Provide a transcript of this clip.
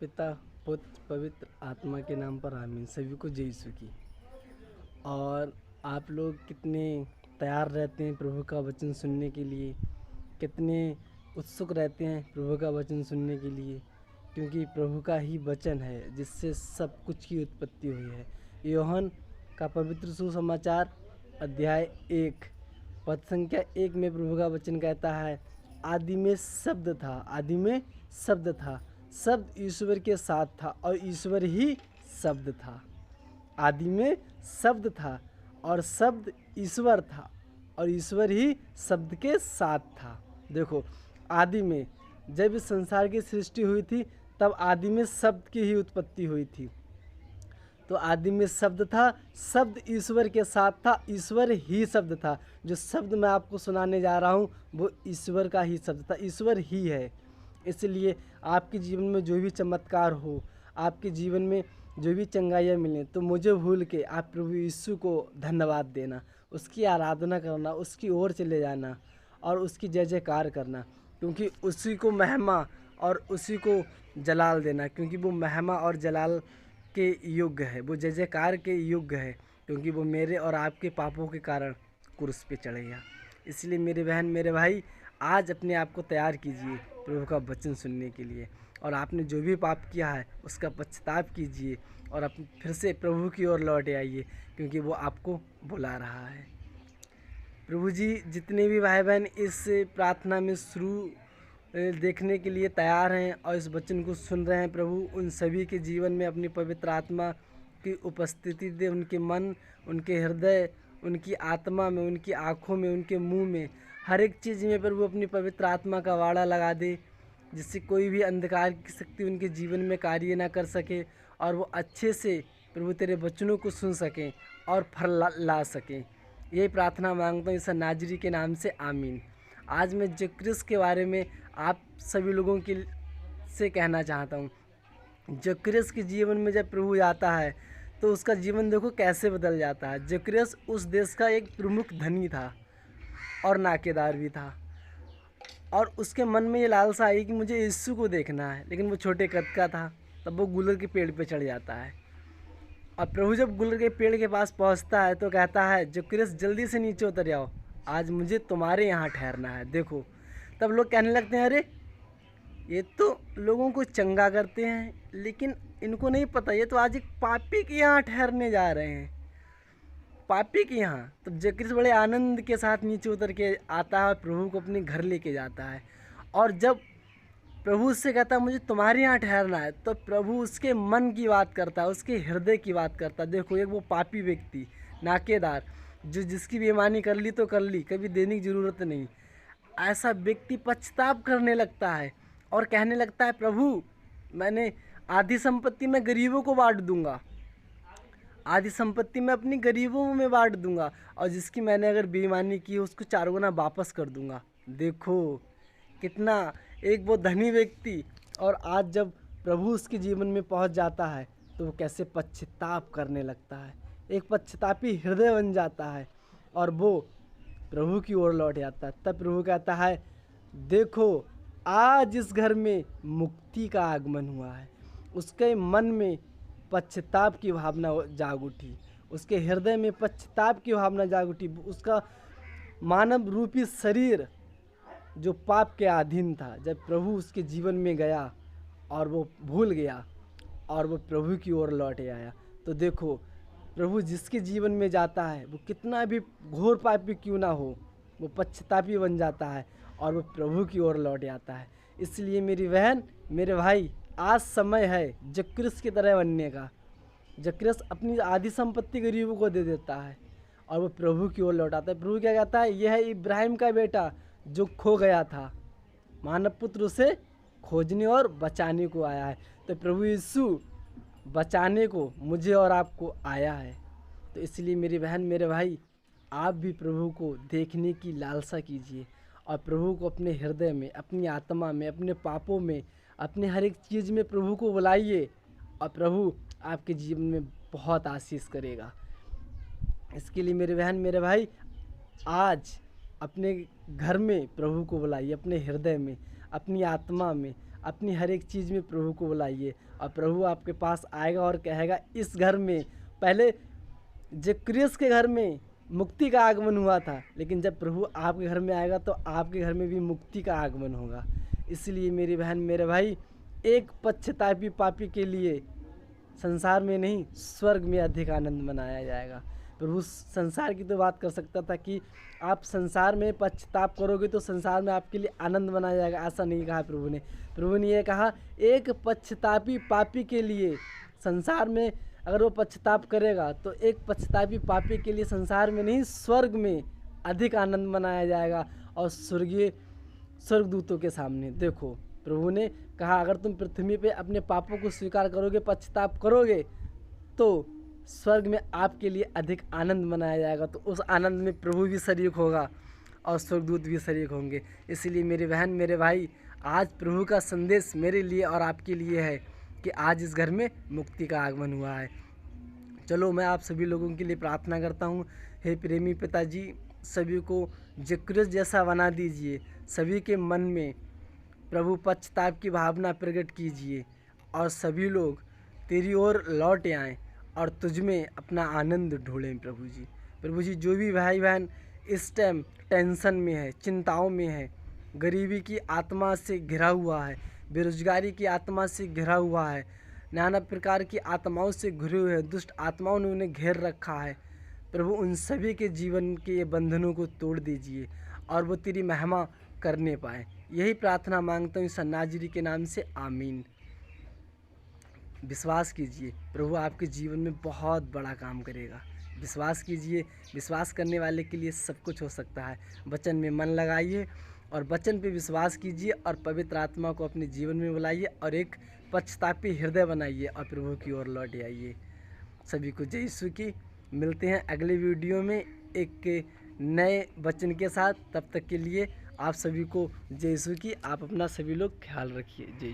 पिता पुत्र पवित्र आत्मा के नाम पर आमीन। सभी को जय यीशु की। और आप लोग कितने तैयार रहते हैं प्रभु का वचन सुनने के लिए, कितने उत्सुक रहते हैं प्रभु का वचन सुनने के लिए, क्योंकि प्रभु का ही वचन है जिससे सब कुछ की उत्पत्ति हुई है। यूहन्ना का पवित्र सुसमाचार अध्याय 1 पद संख्या 1 में प्रभु का वचन कहता है, आदि में शब्द था, आदि में शब्द था, शब्द ईश्वर के साथ था और ईश्वर ही शब्द था। आदि में शब्द था और शब्द ईश्वर था और ईश्वर ही शब्द के साथ था। देखो, आदि में जब इस संसार की सृष्टि हुई थी तब आदि में शब्द की ही उत्पत्ति हुई थी। तो आदि में शब्द था, शब्द ईश्वर के साथ था, ईश्वर ही शब्द था। जो शब्द मैं आपको सुनाने जा रहा हूँ वो ईश्वर का ही शब्द था, ईश्वर ही है। इसलिए आपके जीवन में जो भी चमत्कार हो, आपके जीवन में जो भी चंगाइयाँ मिलें, तो मुझे भूल के आप प्रभु यीशु को धन्यवाद देना, उसकी आराधना करना, उसकी ओर चले जाना और उसकी जय जयकार करना, क्योंकि उसी को महिमा और उसी को जलाल देना, क्योंकि वो महिमा और जलाल के योग्य है, वो जय जयकार के योग्य है, क्योंकि वो मेरे और आपके पापों के कारण क्रूस पे चढ़ेगा। इसलिए मेरे बहन मेरे भाई, आज अपने आप को तैयार कीजिए प्रभु का वचन सुनने के लिए, और आपने जो भी पाप किया है उसका पश्चाताप कीजिए और फिर से प्रभु की ओर लौट आइए, क्योंकि वो आपको बुला रहा है। प्रभु जी जितने भी भाई बहन इस प्रार्थना में शुरू देखने के लिए तैयार हैं और इस वचन को सुन रहे हैं, प्रभु उन सभी के जीवन में अपनी पवित्र आत्मा की उपस्थिति दे। उनके मन, उनके हृदय, उनकी आत्मा में, उनकी आँखों में, उनके मुंह में, हर एक चीज़ में प्रभु अपनी पवित्र आत्मा का वाड़ा लगा दे, जिससे कोई भी अंधकार की शक्ति उनके जीवन में कार्य ना कर सके और वो अच्छे से प्रभु तेरे वचनों को सुन सकें और फल ला सकें। यही प्रार्थना मांगता हूँ ईसा नाजरी के नाम से, आमीन। आज मैं जक्रिस के बारे में आप सभी लोगों के से कहना चाहता हूँ। जक्रिस के जीवन में जब प्रभु आता है तो उसका जीवन देखो कैसे बदल जाता है। जक्रिस उस देश का एक प्रमुख धनी था और नाकेदार भी था, और उसके मन में ये लालसा आई कि मुझे यीशु को देखना है, लेकिन वो छोटे कद का था। तब वो गुलर के पेड़ पे चढ़ जाता है और प्रभु जब गुलर के पेड़ के पास पहुंचता है तो कहता है, जक्रिस जल्दी से नीचे उतर जाओ, आज मुझे तुम्हारे यहाँ ठहरना है। देखो, तब लोग कहने लगते हैं, अरे ये तो लोगों को चंगा करते हैं, लेकिन इनको नहीं पता ये तो आज एक पापी के यहाँ ठहरने जा रहे हैं, पापी के यहाँ। तब जक्रिस बड़े आनंद के साथ नीचे उतर के आता है, प्रभु को अपने घर लेके जाता है। और जब प्रभु उससे कहता है मुझे तुम्हारे यहाँ ठहरना है, तो प्रभु उसके मन की बात करता है, उसके हृदय की बात करता है। देखो, एक वो पापी व्यक्ति, नाकेदार, जो जिसकी बेईमानी कर ली तो कर ली, कभी देने की ज़रूरत नहीं, ऐसा व्यक्ति पछताप करने लगता है और कहने लगता है, प्रभु मैंने आधी संपत्ति में गरीबों को बांट दूंगा, आधी संपत्ति मैं अपनी गरीबों में बांट दूंगा, और जिसकी मैंने अगर बेईमानी की उसको 4 गुना वापस कर दूंगा। देखो कितना एक वो धनी व्यक्ति, और आज जब प्रभु उसके जीवन में पहुंच जाता है तो वो कैसे पश्चाताप करने लगता है, एक पश्चातापी हृदय बन जाता है और वो प्रभु की ओर लौट जाता है। तब प्रभु कहता है, देखो आज इस घर में मुक्ति का आगमन हुआ है। उसके मन में पश्चाताप की भावना जाग उठी, उसके हृदय में पश्चाताप की भावना जाग उठी। उसका मानव रूपी शरीर जो पाप के अधीन था, जब प्रभु उसके जीवन में गया और वो भूल गया और वो प्रभु की ओर लौट आया, तो देखो प्रभु जिसके जीवन में जाता है वो कितना भी घोर पापी क्यों ना हो, वो पश्चातापी बन जाता है और वो प्रभु की ओर लौट आता है। इसलिए मेरी बहन मेरे भाई, आज समय है जक्रिस की तरह बनने का। जक्रिस अपनी आधी संपत्ति गरीबों को दे देता है और वो प्रभु की ओर लौट आता है। प्रभु क्या कहता है, यह है इब्राहिम का बेटा जो खो गया था, मानव पुत्र उसे खोजने और बचाने को आया है। तो प्रभु यीशु बचाने को मुझे और आपको आया है। तो इसलिए मेरी बहन मेरे भाई, आप भी प्रभु को देखने की लालसा कीजिए और प्रभु को अपने हृदय में, अपनी आत्मा में, अपने पापों में, अपने हर एक चीज़ में प्रभु को बुलाइए और प्रभु आपके जीवन में बहुत आशीष करेगा। इसके लिए मेरे बहन मेरे भाई, आज अपने घर में प्रभु को बुलाइए, अपने हृदय में, अपनी आत्मा में, अपनी हर एक चीज़ में प्रभु को बुलाइए और प्रभु आपके पास आएगा और कहेगा इस घर में, पहले जक्रियस के घर में मुक्ति का आगमन हुआ था, लेकिन जब प्रभु आपके घर में आएगा तो आपके घर में भी मुक्ति का आगमन होगा। इसलिए मेरी बहन मेरे भाई, एक पश्चातापी पापी के लिए संसार में नहीं स्वर्ग में अधिक आनंद मनाया जाएगा। प्रभु संसार की तो बात कर सकता था कि आप संसार में पश्चाताप करोगे तो संसार में आपके लिए आनंद मनाया जाएगा, ऐसा नहीं कहा प्रभु ने। प्रभु ने ये कहा एक पश्चातापी पापी के लिए संसार में, अगर वो पश्चाताप करेगा तो एक पश्चातापी पापी के लिए संसार में नहीं स्वर्ग में अधिक आनंद मनाया जाएगा और स्वर्गदूतों के सामने। देखो प्रभु ने कहा अगर तुम पृथ्वी पे अपने पापों को स्वीकार करोगे, पश्चाताप करोगे, तो स्वर्ग में आपके लिए अधिक आनंद मनाया जाएगा। तो उस आनंद में प्रभु भी शरीक होगा और स्वर्गदूत भी शरीक होंगे। इसलिए मेरी बहन मेरे भाई, आज प्रभु का संदेश मेरे लिए और आपके लिए है कि आज इस घर में मुक्ति का आगमन हुआ है। चलो मैं आप सभी लोगों के लिए प्रार्थना करता हूँ। हे प्रेमी पिताजी, सभी को जक्रियस जैसा बना दीजिए, सभी के मन में प्रभु पश्चाताप की भावना प्रकट कीजिए और सभी लोग तेरी ओर लौट आएँ और तुझ में अपना आनंद ढूंढें। प्रभु जी जो भी भाई बहन इस टाइम टेंशन में है, चिंताओं में है, गरीबी की आत्मा से घिरा हुआ है, बेरोजगारी की आत्मा से घिरा हुआ है, नाना प्रकार की आत्माओं से घिरे हुए हैं, दुष्ट आत्माओं ने उन्हें घेर रखा है, प्रभु उन सभी के जीवन के ये बंधनों को तोड़ दीजिए और वो तेरी महिमा करने पाए। यही प्रार्थना मांगता हूँ सन्नाजिरी के नाम से, आमीन। विश्वास कीजिए प्रभु आपके जीवन में बहुत बड़ा काम करेगा। विश्वास कीजिए, विश्वास करने वाले के लिए सब कुछ हो सकता है। वचन में मन लगाइए और वचन पे विश्वास कीजिए और पवित्र आत्मा को अपने जीवन में बुलाइए और एक पश्चातापी हृदय बनाइए और प्रभु की ओर लौट आइए। सभी को जय यीशु की। मिलते हैं अगले वीडियो में एक नए वचन के साथ। तब तक के लिए आप सभी को जय यीशु की। आप अपना सभी लोग ख्याल रखिए। जय